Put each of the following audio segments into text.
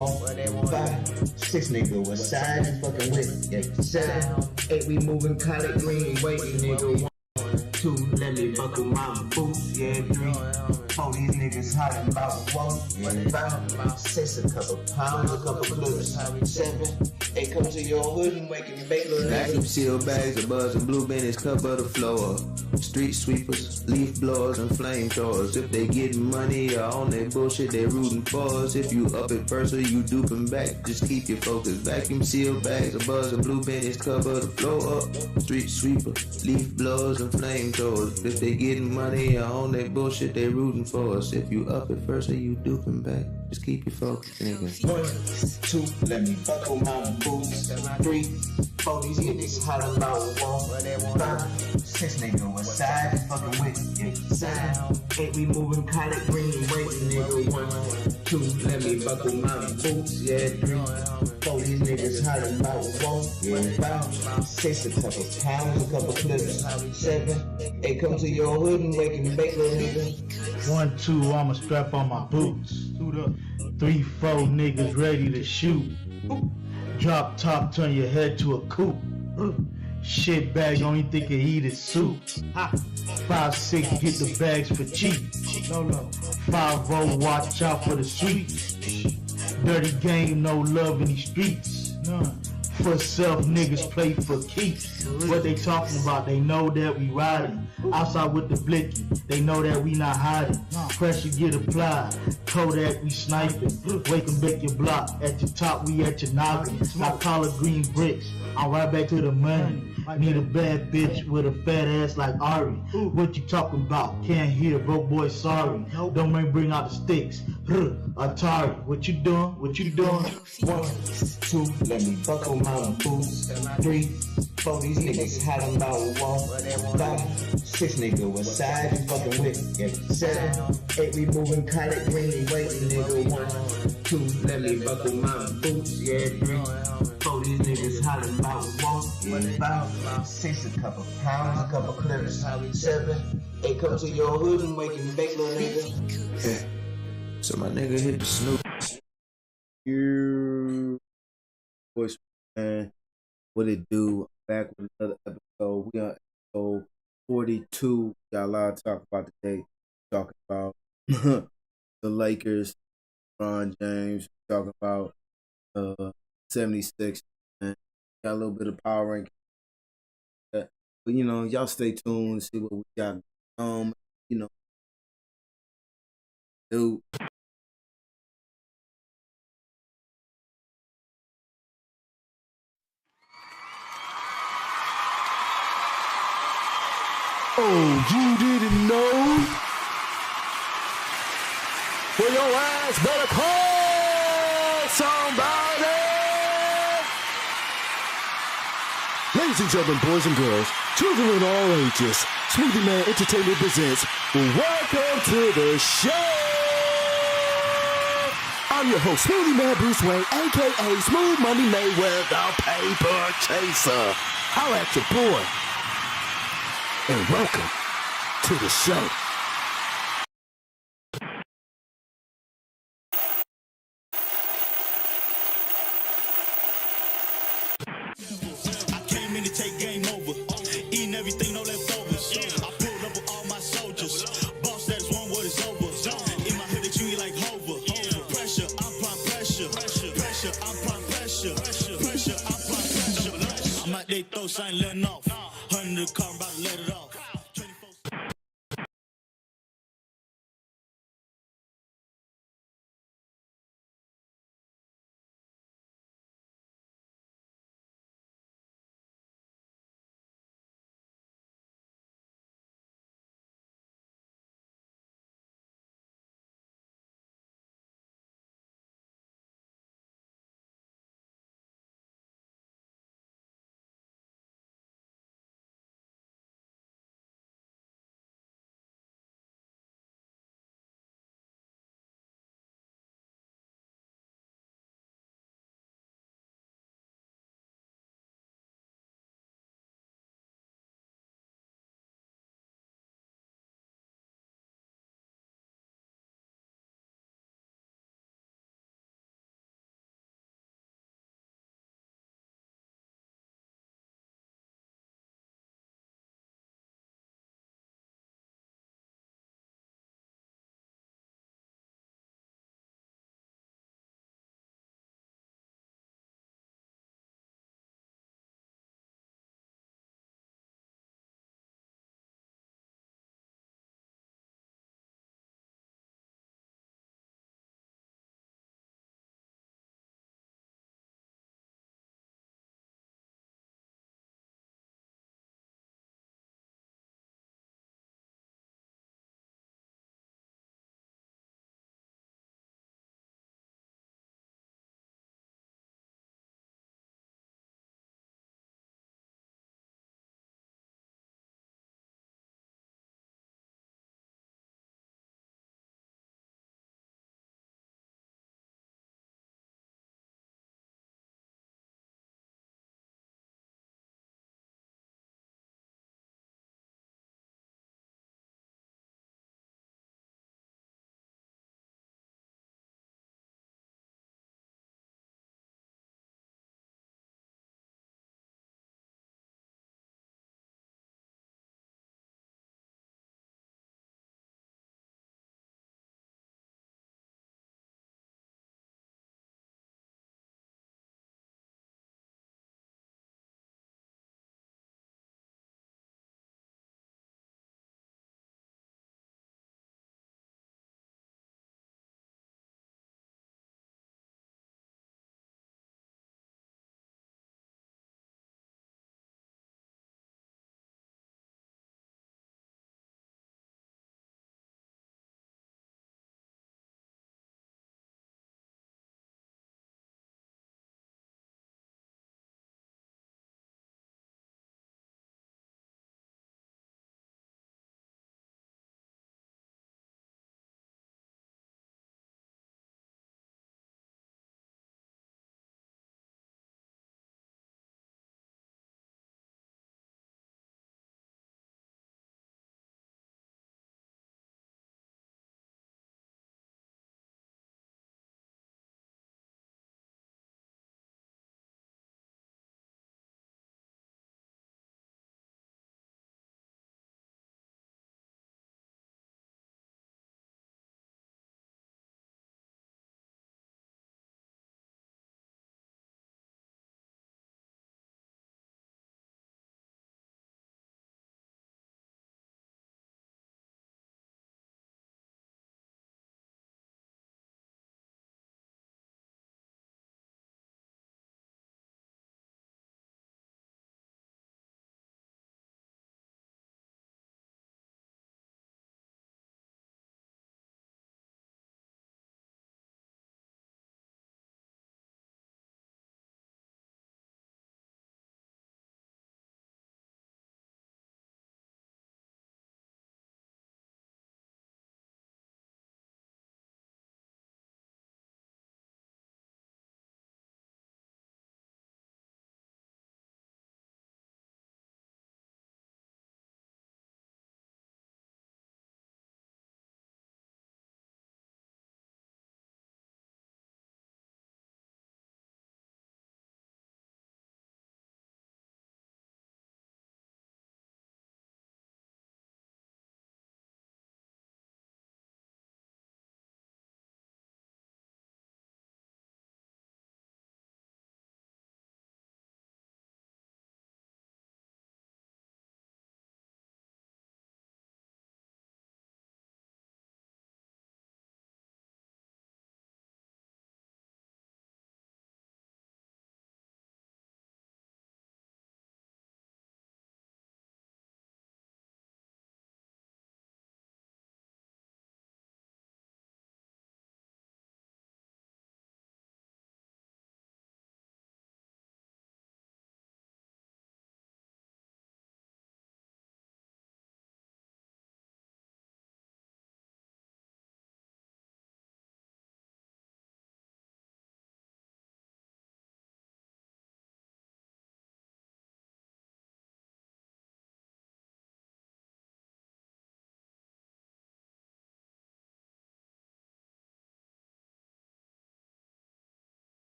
5, 6 nigga, what side you fucking with? Yeah, 7, 8 we moving collard green, waiting nigga. 2, let me buckle my boots, yeah, 3, 4, these niggas hollering about 1, yeah, 5, 6, a couple pounds, a couple clips, 7, 8, come to your hood and wake and bake little vacuum seal bags of buzz and blue bennies cover the floor. Street sweepers, leaf blowers, and flamethrowers. If they getting money or on their bullshit, they rooting for us. If you up it first or you duping back, just keep your focus. Vacuum seal bags of buzz and blue bennies cover the floor. Street sweeper, leaf blowers, and flamethrowers. If they getting money or on their bullshit, they rooting for us. If you up it first or you duping back, just keep your focus, nigga. 1, 2, let me buckle my boots. 3, 4, these niggas hollering about 1, 5, 6 nigga, what side you fucking with? Yeah, 7, 8 we moving collard green, waiting nigga. 1, 2, let me buckle my boots. Yeah, 3, 4, these niggas hollering about 1, yeah, 5, 6, a couple pounds, a couple clips, 7, 8 come to your hood and wake and bake little nigga. 1, 2, I'ma strap on my boots. 3, 4 niggas ready to shoot. Drop top, turn your head to a coupe. Shit bag, only think you eat is soup. 5, 6, get the bags for cheap. 5-0, watch out for the sweets. Dirty game, no love in these streets. For self, niggas play for keeps. What they talking about, they know that we riding. Outside with the blicky, they know that we not hiding. Pressure get applied, Kodak we sniping. Wake and bake your block, at your top we at your noggin. I collard green bricks, I'm right back to the money. Need a bad bitch with a fat ass like Ari. What you talking about? Can't hear, broke boy sorry. Don't make bring out the sticks. Atari, what you doing? What you doing? 1, 2, let me buckle my boots. 3, 4, these niggas hollering about 1, 5, 6 nigga, what side you fucking with? Yeah, 7, 8 we moving collard green, waiting nigga. 1, 2, let me buckle my boots. Yeah, 3, 4, these niggas hollering about 1, yeah, 5, 6, a couple pounds, a couple clips, 7, 8 come to your hood and wake and bake little nigga. Yeah. So my nigga hit the snoop. You voice man, what it do? Back with another episode. We on episode 42. Got a lot to talk about today. Talking about the Lakers, LeBron James, talking about 76. And got a little bit of power ranking. But you know, y'all stay tuned, see what we got. You know, dude. Oh, you didn't know? Well, your ass better call somebody! Ladies and gentlemen, boys and girls, children of all ages, Smuvie Mane Entertainment presents Welcome to the Show! I'm your host, Smuvie Mane Bruce Wayne, a.k.a. Smooth Money Mayweather, the Paper Chaser. Holla at your boy. And welcome to the show. I came in to take game over, eating everything, no leftovers. I pulled up with all my soldiers. Boss status one word is over. In my hood they treat me like Hover. Pressure, I apply pressure. Pressure, I apply pressure. Pressure, I apply pressure. I'm out they throw sign letting off. 100 car about to let it off.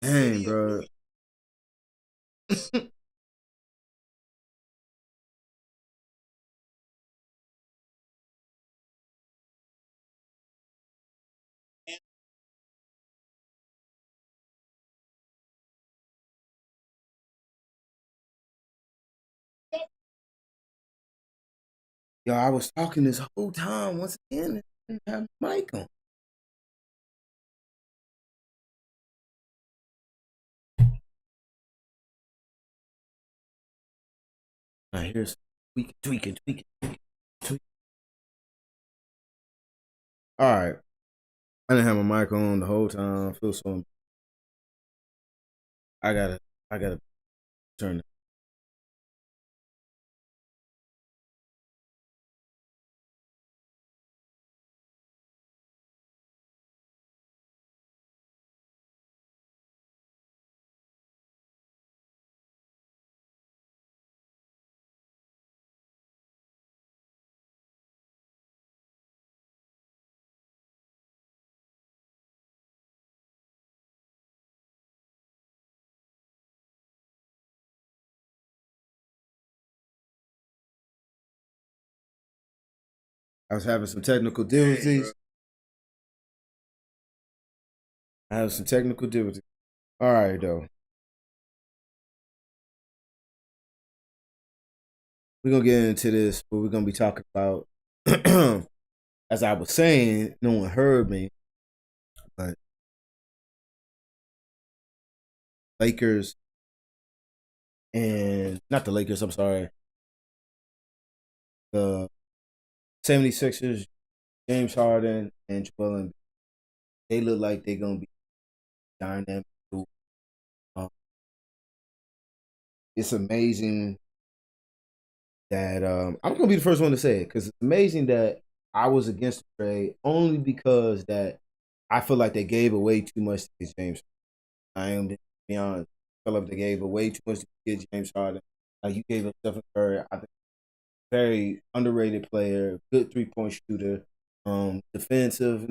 Dang, bro. Yo, I was talking this whole time. Once again, I didn't have the mic on. All right, here's tweaking. All right. I didn't have my mic on the whole time. I feel so. I gotta turn it. I was having some technical difficulties. I have some technical difficulties. All right, though. We're gonna get into this, but we're gonna be talking about as I was saying, no one heard me, but Lakers and not the Lakers, I'm sorry. The 76ers, James Harden and Joel Embiid, they look like they're gonna be dynamic. Um, it's amazing that I'm gonna be the first one to say it because it's amazing that I was against the trade only because that I feel like they gave away too much to get James. I am to be honest. I feel like they gave away too much to get James Harden. Like you gave up Stephen Curry. I think very underrated player, good 3-point shooter, defensive,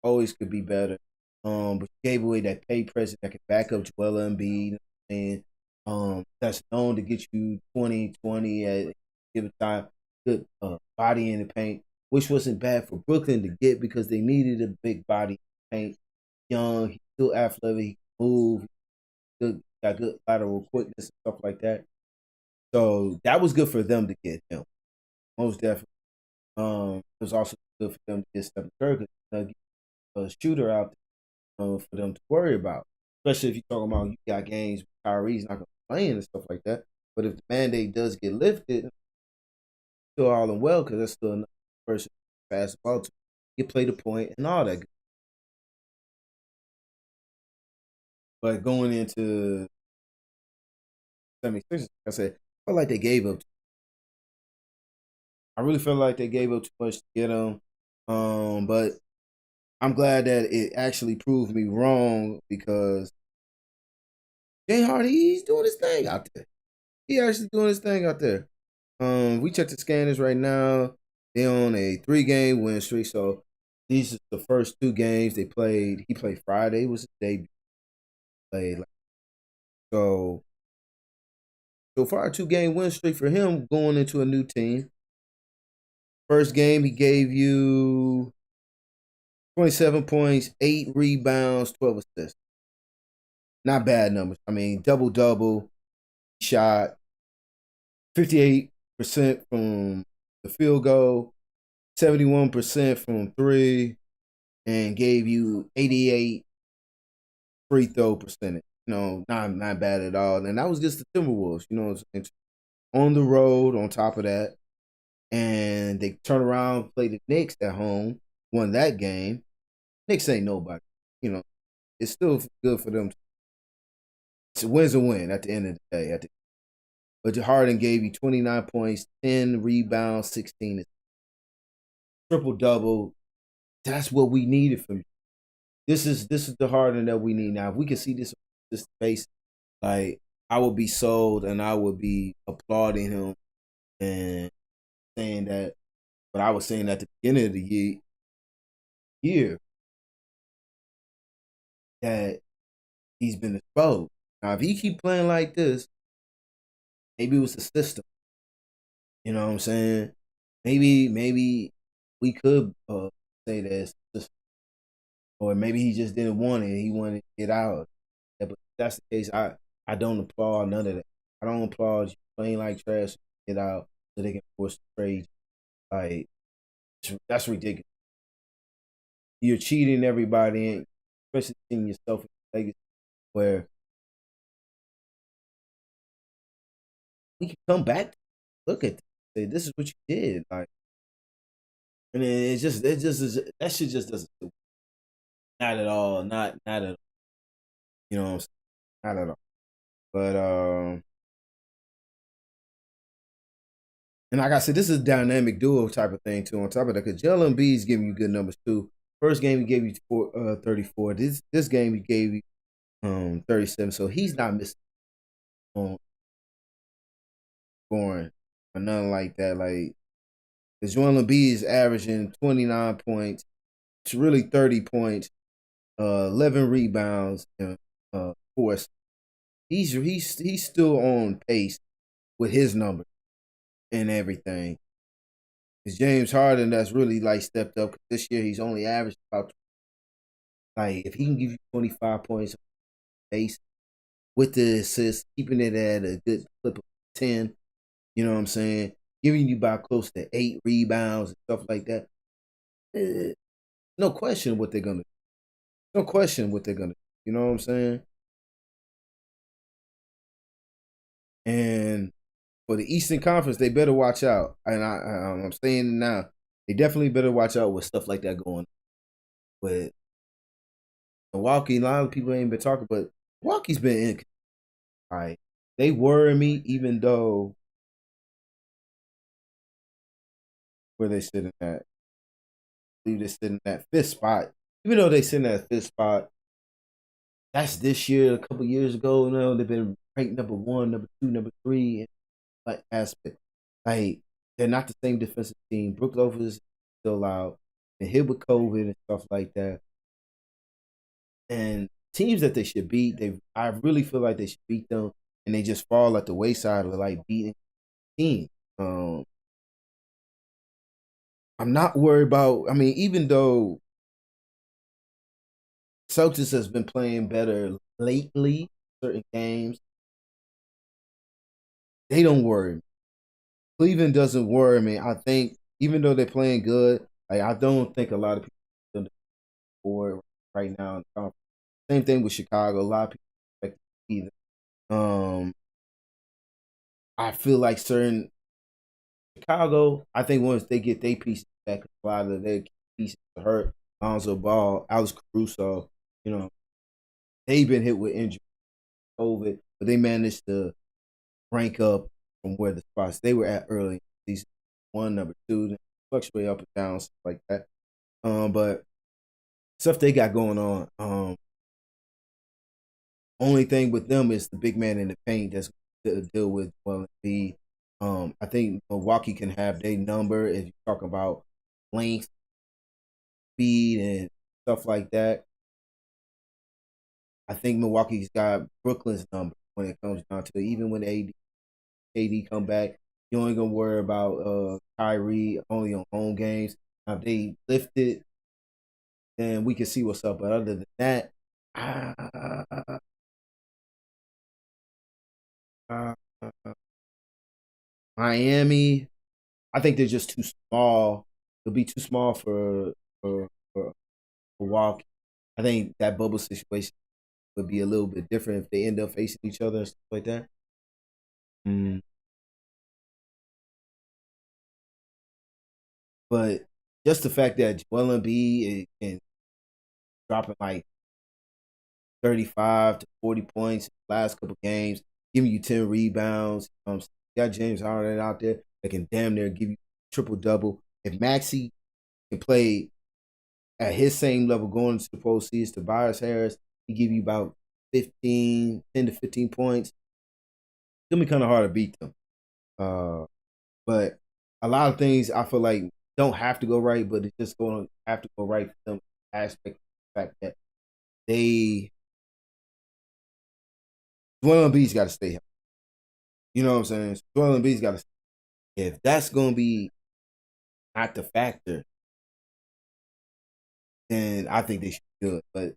always could be better. But gave away that pay present that could back up Joel Embiid and that's known to get you 20 at given time, good body in the paint, which wasn't bad for Brooklyn to get because they needed a big body in the paint. Young, he's still athletic, he can move, got good lateral quickness and stuff like that. So that was good for them to get him. Most definitely. It was also good for them to get Stephen Curry, a shooter out there for them to worry about. Especially if you're talking about you got games with Kyrie's not going to play and stuff like that. But if the mandate does get lifted, still all in well because that's still another person to pass the ball to. You play the point and all that. But going into 76, like I said, I felt like they gave up. I really feel like they gave up too much to get him. But I'm glad that it actually proved me wrong because James Harden, he's doing his thing out there. He actually doing his thing out there. We checked the scanners right now. They on a 3-game win streak. So these are the first 2 games they played. He played Friday was his debut. Played so far 2-game win streak for him going into a new team. First game he gave you 27 points, 8 rebounds, 12 assists. Not bad numbers. I mean, double-double. Shot 58% from the field goal, 71% from 3, and gave you 88 free throw percentage. Not bad at all. And that was just the Timberwolves, on the road on top of that. And they turn around, play the Knicks at home, won that game. Knicks ain't nobody. It's still good for them. It's a win's a win at the end of the day. But Harden gave you 29 points, 10 rebounds, 16 triple-double. That's what we needed from you. This is the Harden that we need now. If we can see this base, like I would be sold and I would be applauding him and saying that. But I was saying at the beginning of the year that he's been exposed. Now, if he keep playing like this, maybe it was the system. You know what I'm saying? Maybe we could say that, or maybe he just didn't want it. He wanted to get out. Yeah, but if that's the case, I don't applaud none of that. I don't applaud you playing like trash, get out so they can force the trade. Like that's ridiculous. You're cheating everybody, especially seeing yourself in Vegas, where we can come back. Look at this. Say, this is what you did. Like, and it just is that shit just doesn't. Not at all. Not at all. You know what I'm saying? Not at all. But and like I said, this is a dynamic duo type of thing too. On top of that, because Joel Embiid's giving you good numbers too. First game he gave you 34. This game he gave you 37. So he's not missing on scoring or nothing like that. Like, because Joel Embiid is averaging 29 points. It's really 30 points, 11 rebounds, and 4. He's still on pace with his numbers and everything. It's James Harden that's really like stepped up. This year he's only averaged about, like, if he can give you 25 points on pace with the assist, keeping it at a good clip of 10, you know what I'm saying? Giving you about close to 8 rebounds and stuff like that. No question what they're gonna do. No question what they're gonna do. You know what I'm saying? And for the Eastern Conference, they better watch out. And I'm saying it now. They definitely better watch out with stuff like that going on. But Milwaukee, a lot of people ain't been talking, but Milwaukee's been in. All right. They worry me, even though where they sitting at. I believe they're sitting at 5th spot. Even though they sitting at 5th spot, that's this year. A couple years ago, they've been ranked number 1, number 2, number 3 in like aspect. Like, they're not the same defensive team. Brook Lopez is still out. They're hit with COVID and stuff like that. And teams that they should beat, I really feel like they should beat them, and they just fall at the wayside of like beating teams. I'm not worried about. I mean, even though Celtics has been playing better lately, certain games, they don't worry me. Cleveland doesn't worry me. I think even though they're playing good, like, I don't think a lot of people for right now. Same thing with Chicago. A lot of people expect either. I feel like certain Chicago, I think once they get their pieces back, a lot of their pieces are hurt. Lonzo Ball, Alex Caruso, they've been hit with injury, COVID, but they managed to rank up from where the spots they were at early season 1, number 2, fluctuate up and down, stuff like that. But stuff they got going on. Only thing with them is the big man in the paint that's to deal with Embiid. I think Milwaukee can have their number if you talk about length, speed, and stuff like that. I think Milwaukee's got Brooklyn's number when it comes down to it. Even when AD come back, you ain't gonna worry about Kyrie only on home games. Now, if they lift it, then we can see what's up. But other than that, Miami, I think they're just too small. They'll be too small for Milwaukee. I think that bubble situation would be a little bit different if they end up facing each other and stuff like that. But just the fact that Joel Embiid is dropping like 35 to 40 points in the last couple games, giving you 10 rebounds. You got James Harden out there that can damn near give you triple-double. If Maxey can play at his same level going into the postseason, Tobias Harris, he give you about 10 to 15 points. It's going to be kind of hard to beat them. But a lot of things I feel like don't have to go right, but it's just going to have to go right for them. Aspect of the fact that they Joel Embiid's got to stay healthy. You know what I'm saying? Joel Embiid's got to. If that's going to be not the factor, then I think they should do it. But as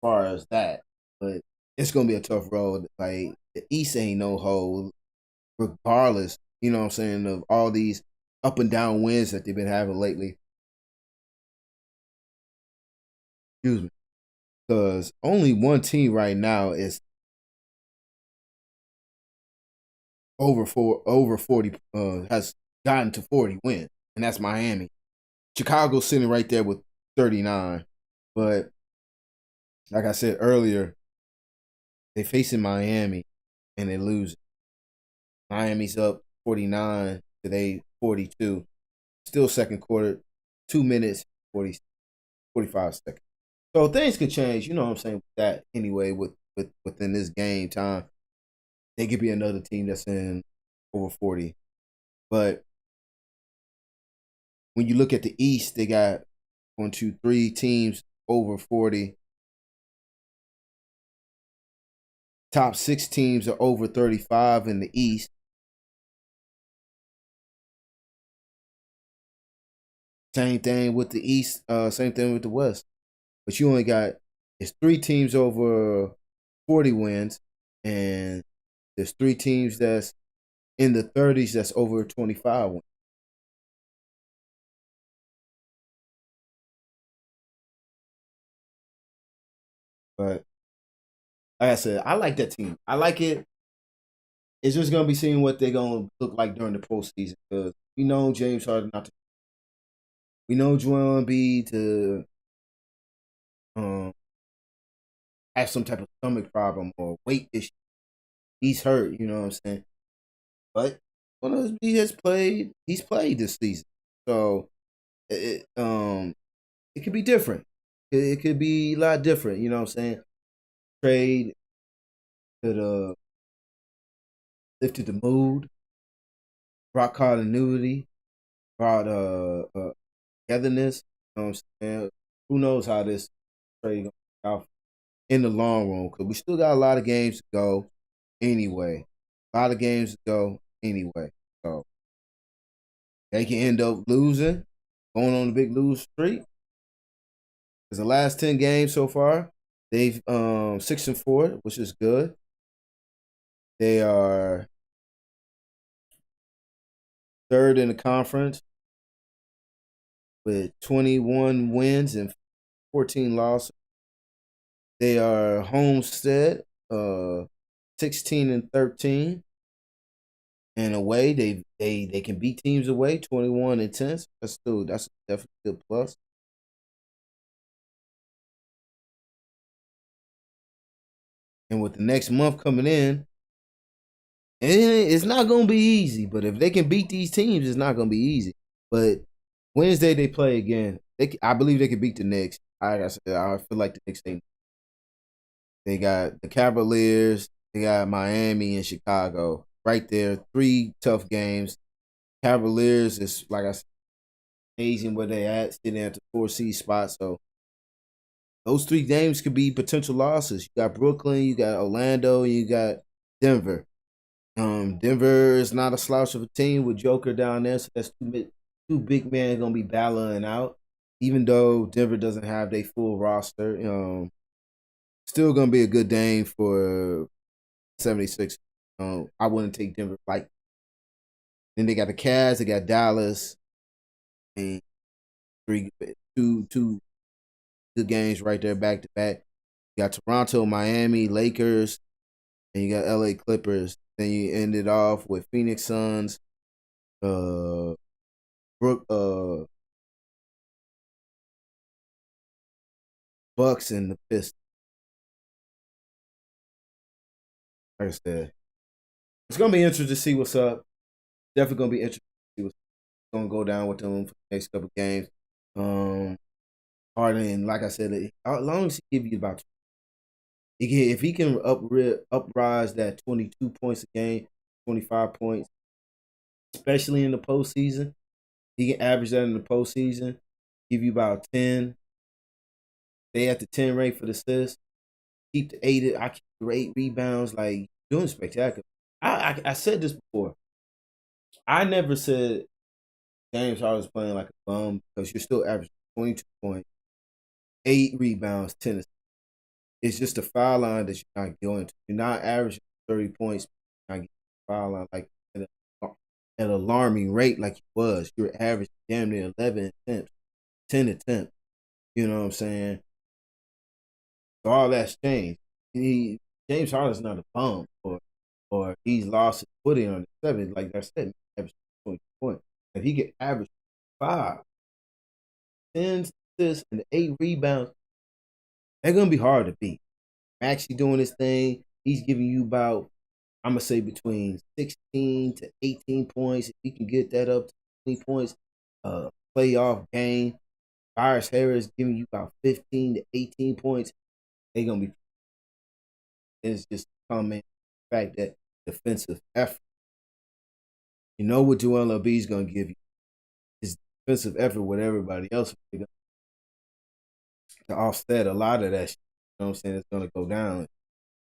far as that, but it's going to be a tough road. Like, the East ain't no hole, regardless, you know what I'm saying, of all these up and down wins that they've been having lately. Excuse me. Because only one team right now is over 40, has gotten to 40 wins, and that's Miami. Chicago's sitting right there with 39. But like I said earlier, they facing Miami and they lose. Miami's up 49, today 42. Still second quarter, 2 minutes, 45 seconds. So things could change, you know what I'm saying, with that anyway, within this game time. They could be another team that's in over 40. But when you look at the East, they got 1, 2, 3 teams over 40. Top 6 teams are over 35 in the East. Same thing with the East, same thing with the West. But you only got, it's 3 teams over 40 wins, and there's 3 teams that's in the 30s that's over 25 wins. But like I said, I like that team. I like it. It's just gonna be seeing what they're gonna look like during the postseason, because we know James Harden not to. We know Joel Embiid to have some type of stomach problem or weight issue. He's hurt, you know what I'm saying? But he's played this season. So it could be different. It could be a lot different, you know what I'm saying? Trade could lifted the mood, brought continuity, brought togetherness, you know what I'm saying? Who knows how this trade gonna work out in the long run, because we still got a lot of games to go anyway. So they can end up losing, going on a big lose streak. Because the last 10 games so far, they've 6-4, which is good. They are third in the conference with 21 wins and 14 losses. They are homestead, 16-13. And away, they can beat teams away, 21-10. That's definitely a good plus. And with the next month coming in, it's not going to be easy. But if they can beat these teams, it's not going to be easy. But Wednesday they play again. I believe they can beat the Knicks. I feel like the Knicks, they got the Cavaliers, they got Miami and Chicago. Right there, 3 tough games. Cavaliers is, like I said, amazing where they at, sitting at the 4 seed spot. So those 3 games could be potential losses. You got Brooklyn, you got Orlando, and you got Denver. Denver is not a slouch of a team with Joker down there, so that's 2 big men gonna be battling out. Even though Denver doesn't have their full roster, still gonna be a good game for 76. I wouldn't take Denver like. Then they got the Cavs, they got Dallas, and 2 good games right there back to back. You got Toronto, Miami, Lakers, and you got LA Clippers. Then you end it off with Phoenix Suns, Bucks, and the Pistons. Like I said, it's gonna be interesting to see what's up. Definitely gonna be interesting to see what's gonna go down with them for the next couple of games. Harden, like I said, as long as he give you about, if he can uprise that 22 points a game, 25 points, especially in the postseason, he can average that in the postseason, give you about 10. Stay at the 10 rate for the assists. keep the 8 rebounds, like doing spectacular. I said this before. I never said James Harden's playing like a bum because you're still averaging 22 points, 8 rebounds, 10 assists. It's just a foul line that you're not going to. You're not averaging 30 points, you're not getting a foul line like at an alarming rate like you was. You're averaging damn near 11 attempts, 10 attempts. You know what I'm saying? So all that's changed. James Harden's not a bum or he's lost his footing on the 7. Like I said, average 20 points. If he get average 5, 10 assists, and 8 rebounds, they're gonna be hard to beat. Actually doing his thing, he's giving you about, I'm gonna say between 16 to 18 points. If he can get that up to 20 points, playoff game. Cyrus Harris giving you about 15 to 18 points. They're gonna be. It's just comment the fact that defensive effort. You know what Joel Embiid is gonna give you is defensive effort with everybody else to offset a lot of that shit. You know what I'm saying? It's gonna go down.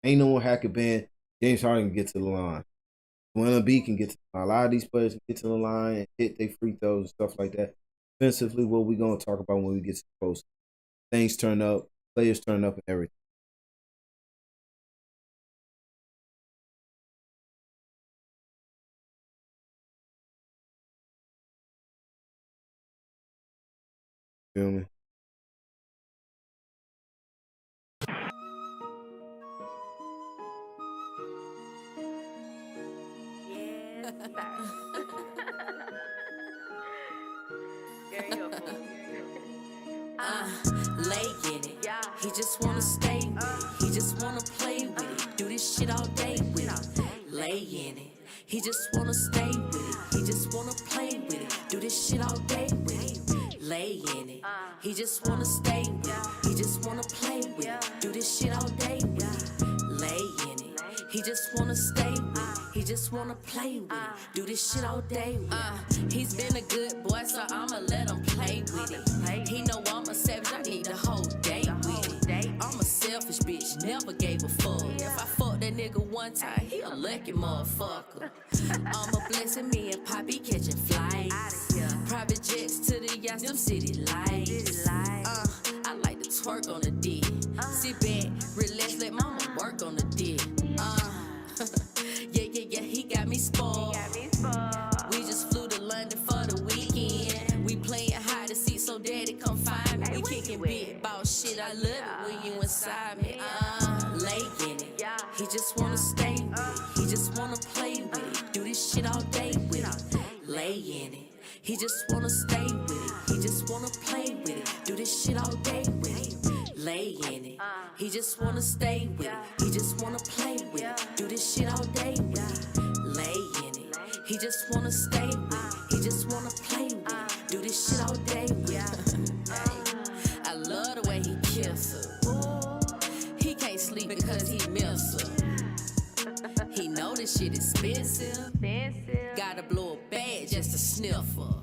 Ain't no more hacker band. James Harden can get to the line. Joel Embiid can get to the line. A lot of these players can get to the line and hit their free throws and stuff like that. Defensively, what we gonna talk about when we get to the post. Things turn up, players turn up, and everything. Feel me? Lay in it. He just wanna stay with it. He just wanna play with it. Do this shit all day with it. Lay in it. He just wanna stay with it. He just wanna play with it. Do this shit all day with it. Lay in it. He just wanna stay with it. He just wanna play with it. Do this shit all day with it. Lay in it. He just wanna stay with it. He just wanna play with it. Do this shit all day with it. He's been a good boy, so I'ma let him play with it. He know I'm a savage, I need the whole day with it. I'm a selfish bitch, never gave a fuck. If I fuck that nigga one time, he a lucky motherfucker. I'm a blessing, me and Poppy catching flights. Private jets to the yachts, them city lights. I like to twerk on the dick. Sit back, relax, let mama work on the dick. Yeah, he got me spoiled. We just flew to London for the weekend. We playing hide and seek, so daddy come find me. We kicking big boss shit, I love it when you inside me. Lay in it. He just wanna stay with it. He just wanna play with it. Do this shit all day with it. Lay in it. He just wanna stay with it. He just wanna play with it. Do this shit all day with it. Lay in it. He just wanna stay with it. He just wanna play with it. Do this shit all day with it. Lay in it. He just wanna stay with it. He just wanna play with it. Do this shit all day with it. I love the way he kiss her. He can't sleep because he miss her. He know this shit expensive. Gotta blow a bag just to sniff her.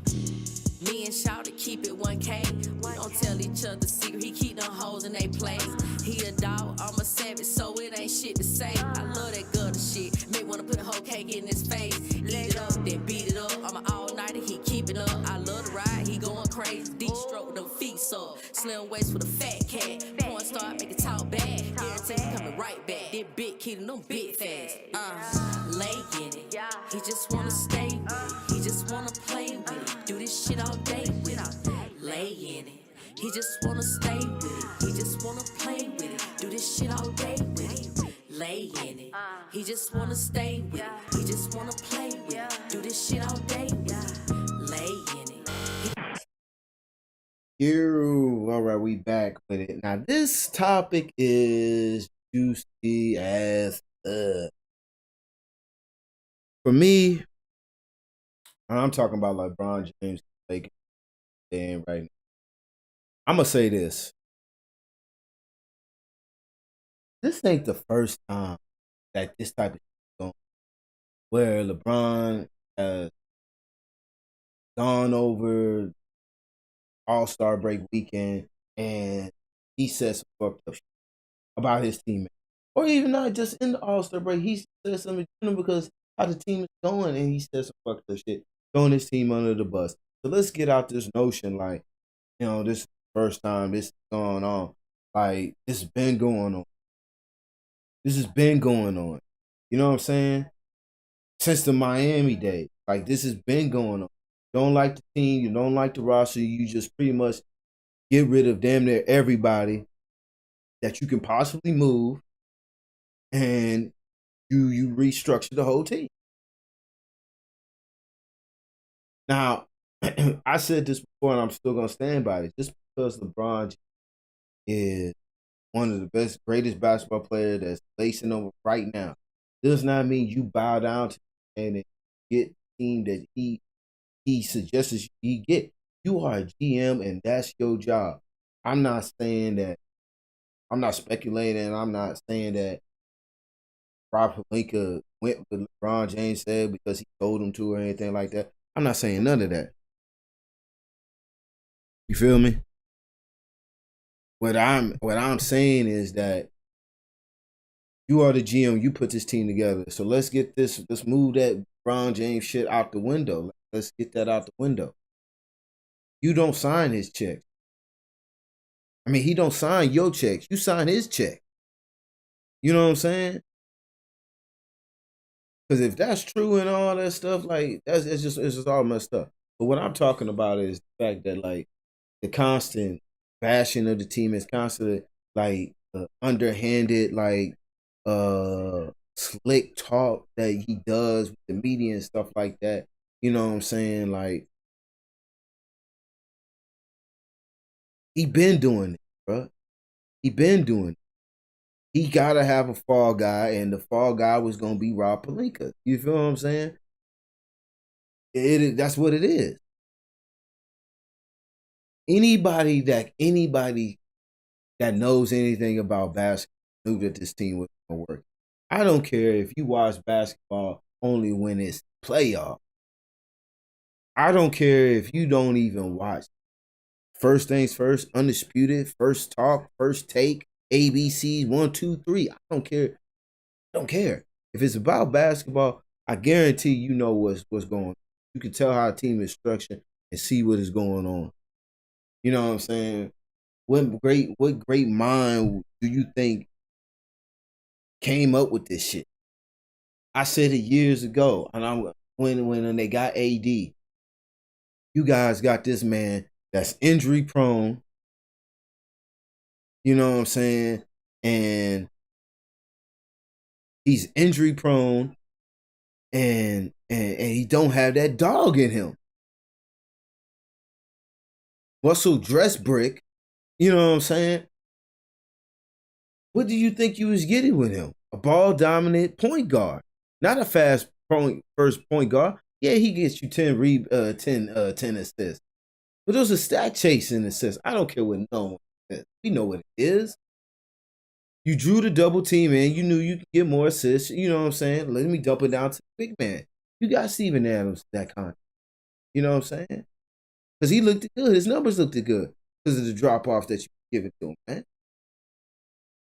Me and Shawty keep it 1K. We don't tell each other secret. He keep them hoes in they place. He a dog, I'm a savage, so it ain't shit to say. I love that gutter shit. Make wanna put a whole cake in his face. Eat it up, then beat it up. I'm an all-nighter, he keep it up. I love the ride, he going crazy. Deep stroke, them feet so. Slim waist with a fat cat. Porn star, make it talk bad. Guarantee he coming right back. That big kid and them big fast. Lay in it. He just wanna stay with it. He just wanna play with it. Do this shit all day with it. Lay in it. He just wanna stay with it. He just wanna play with it. Do this shit all day with it. Lay in it. He just wanna stay with it. He just wanna play with it. Do this shit all day with it. Lay in it. All right, we back with it. Now, this topic is juicy as for me, I'm talking about LeBron James Baker right now. I'm gonna say this. This ain't the first time that this type of shit is going where LeBron has gone over All-Star break weekend and he said some fucked up shit. about his teammate. Or even not just in the All-Star break. He said something to them because how the team is going, and he said some fucked up shit, throwing his team under the bus. So let's get out this notion like, this is the first time this is going on. Like, this has been going on. This has been going on. You know what I'm saying? Since the Miami days. Like, this has been going on. You don't like the team, you don't like the roster, you just pretty much get rid of damn near everybody that you can possibly move, and you restructure the whole team. Now, I said this before, and I'm still gonna stand by it. Just because LeBron is one of the best, greatest basketball players that's facing over right now, does not mean you bow down to him and get the team that he suggests you get. You are a GM, and that's your job. I'm not saying that. I'm not speculating. I'm not saying that Rob Pelinka went with LeBron James said because he told him to or anything like that. I'm not saying none of that. You feel me? What I'm saying is that you are the GM. You put this team together. So let's move that LeBron James shit out the window. Let's get that out the window. You don't sign his checks. I mean, he don't sign your checks. You sign his check. You know what I'm saying? Because if that's true and all that stuff, like it's just all messed up. But what I'm talking about is the fact that like the constant bashing of the team is constantly like underhanded, like slick talk that he does with the media and stuff like that. You know what I'm saying? Like he been doing it, bro. He been doing it. He gotta have a fall guy, and the fall guy was gonna be Rob Pelinka. You feel what I'm saying? That's what it is. Anybody that knows anything about basketball knew that this team was gonna work. I don't care if you watch basketball only when it's playoff. I don't care if you don't even watch. First things first, undisputed, first talk, first take, ABCs, 1, 2, 3. I don't care. I don't care. If it's about basketball, I guarantee you know what's going on. You can tell how a team is structured and see what is going on. You know what I'm saying? What great mind do you think came up with this shit? I said it years ago, and when they got AD, you guys got this man that's injury prone. You know what I'm saying? And he's injury prone, and he don't have that dog in him. Russell dress brick. You know what I'm saying? What do you think you was getting with him? A ball dominant point guard, not a first point guard. Yeah, he gets you 10 assists, but those are stat chasing assists. I don't care what no one says. We know what it is. You drew the double team in. You knew you could get more assists. You know what I'm saying? Let me dump it down to the big man. You got Steven Adams that kind. You know what I'm saying? Because he looked good. His numbers looked good because of the drop off that you give it to him, man.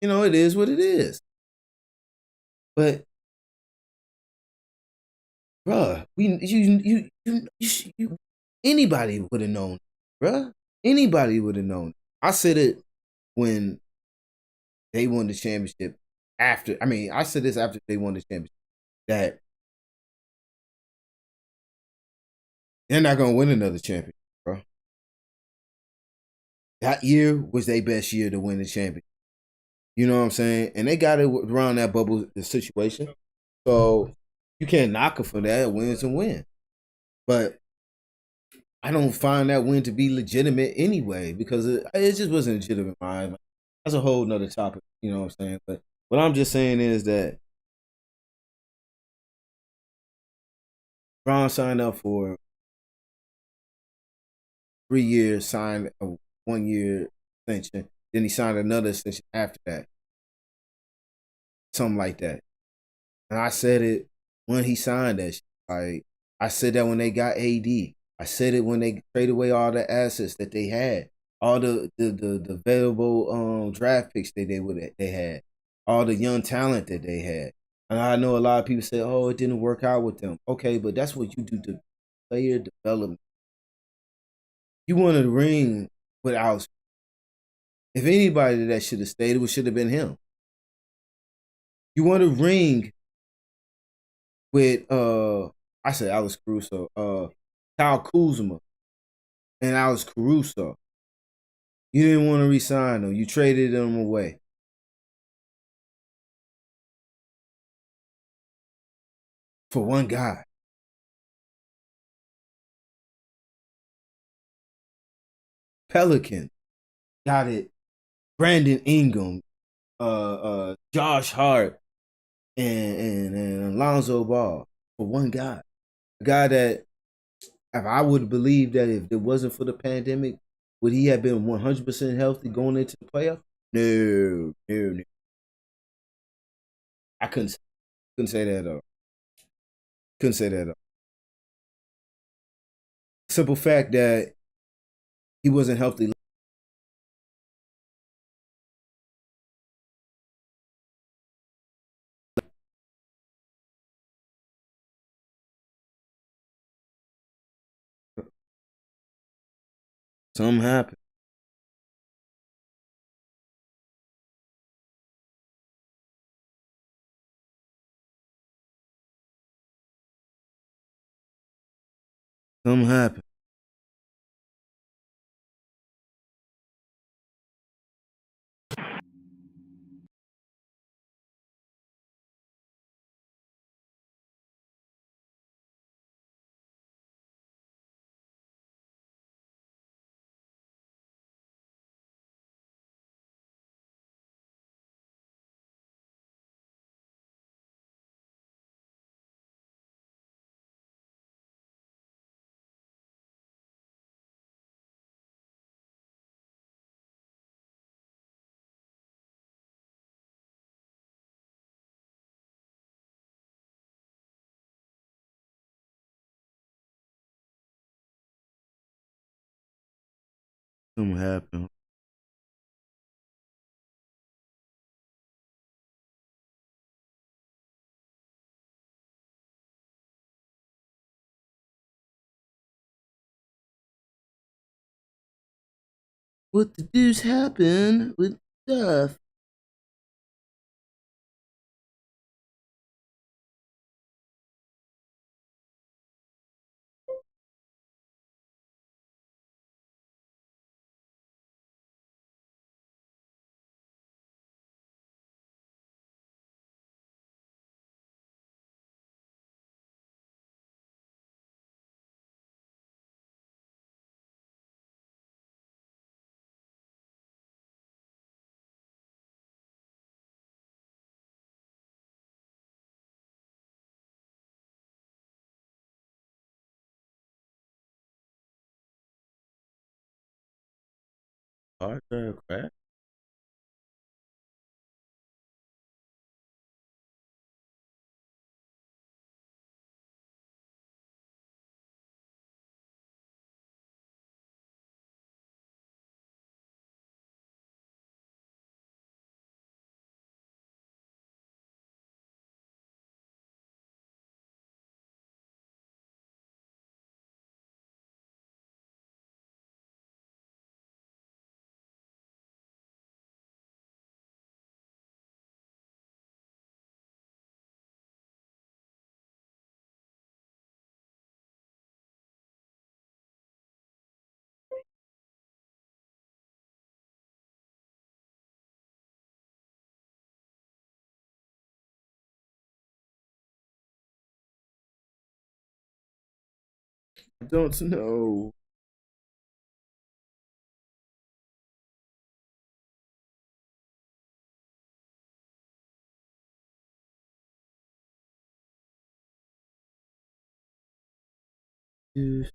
You know, it is what it is. But, bruh, anybody would have known, bruh. Anybody would have known. I said it when they won the championship. I said this after they won the championship, that they're not going to win another championship, bro. That year was their best year to win the championship. You know what I'm saying? And they got it around that bubble situation. So you can't knock them for that. Wins and win. But I don't find that win to be legitimate anyway, because it just wasn't legitimate. That's a whole nother topic. You know what I'm saying? But what I'm just saying is that Brown signed up for 3 years, signed a 1 year extension. Then he signed another extension after that. Something like that. And I said it when he signed that shit. Like, I said that when they got AD. I said it when they traded away all the assets that they had. all the available draft picks that they had, all the young talent that they had. And I know a lot of people say, "Oh, it didn't work out with them." Okay, but that's what you do to player development. You won a ring without. If anybody that should have stayed, it should have been him. You won a ring with I said Alex Caruso, Kyle Kuzma, and Alex Caruso. You didn't want to re-sign them. You traded them away. For one guy. Pelican got it. Brandon Ingram, Josh Hart, and Alonzo Ball for one guy. A guy that, if I would believe that if it wasn't for the pandemic, would he have been 100% healthy going into the playoff? No. I couldn't say that at all. Couldn't say that at all. Simple fact that he wasn't healthy. Something happened. Something happened. Something happened. What the deuce happened with stuff? Hard drive crack. I don't know. Dude.